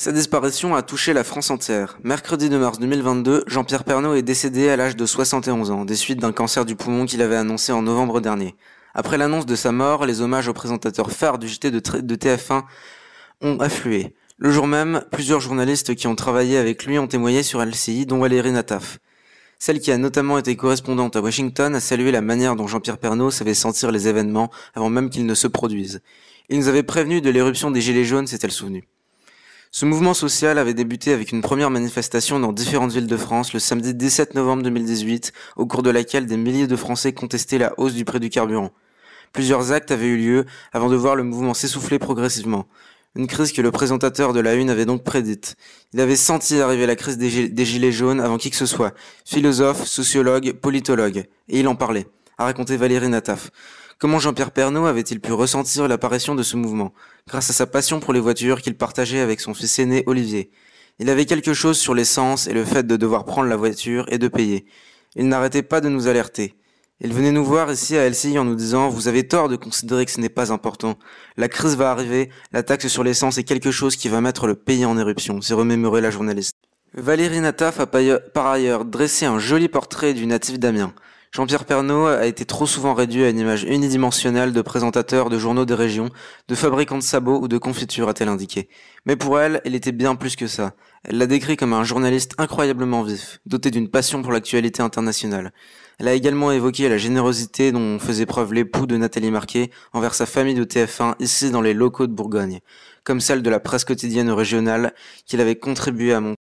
Sa disparition a touché la France entière. Mercredi 2 mars 2022, Jean-Pierre Pernaut est décédé à l'âge de 71 ans, des suites d'un cancer du poumon qu'il avait annoncé en novembre dernier. Après l'annonce de sa mort, les hommages au présentateur phare du JT de TF1 ont afflué. Le jour même, plusieurs journalistes qui ont travaillé avec lui ont témoigné sur LCI, dont Valérie Nataf. Celle qui a notamment été correspondante à Washington a salué la manière dont Jean-Pierre Pernaut savait sentir les événements avant même qu'ils ne se produisent. Il nous avait prévenu de l'éruption des Gilets jaunes, s'est-elle souvenue. Ce mouvement social avait débuté avec une première manifestation dans différentes villes de France le samedi 17 novembre 2018, au cours de laquelle des milliers de Français contestaient la hausse du prix du carburant. Plusieurs actes avaient eu lieu avant de voir le mouvement s'essouffler progressivement. Une crise que le présentateur de la Une avait donc prédite. Il avait senti arriver la crise des Gilets jaunes avant qui que ce soit, philosophe, sociologue, politologue, et il en parlait, a raconté Valérie Nataf. Comment Jean-Pierre Pernaut avait-il pu ressentir l'apparition de ce mouvement, grâce à sa passion pour les voitures qu'il partageait avec son fils aîné Olivier. Il avait quelque chose sur l'essence et le fait de devoir prendre la voiture et de payer. Il n'arrêtait pas de nous alerter. Il venait nous voir ici à LCI en nous disant « Vous avez tort de considérer que ce n'est pas important. La crise va arriver, la taxe sur l'essence est quelque chose qui va mettre le pays en éruption », s'est remémoré la journaliste. Valérie Nataf a par ailleurs dressé un joli portrait du natif d'Amiens. Jean-Pierre Pernaut a été trop souvent réduit à une image unidimensionnelle de présentateur de journaux des régions, de fabricant de sabots ou de confitures, a-t-elle indiqué. Mais pour elle, il était bien plus que ça. Elle l'a décrit comme un journaliste incroyablement vif, doté d'une passion pour l'actualité internationale. Elle a également évoqué la générosité dont faisait preuve l'époux de Nathalie Marquet envers sa famille de TF1 ici dans les locaux de Bourgogne, comme celle de la presse quotidienne régionale qu'il avait contribué à monter.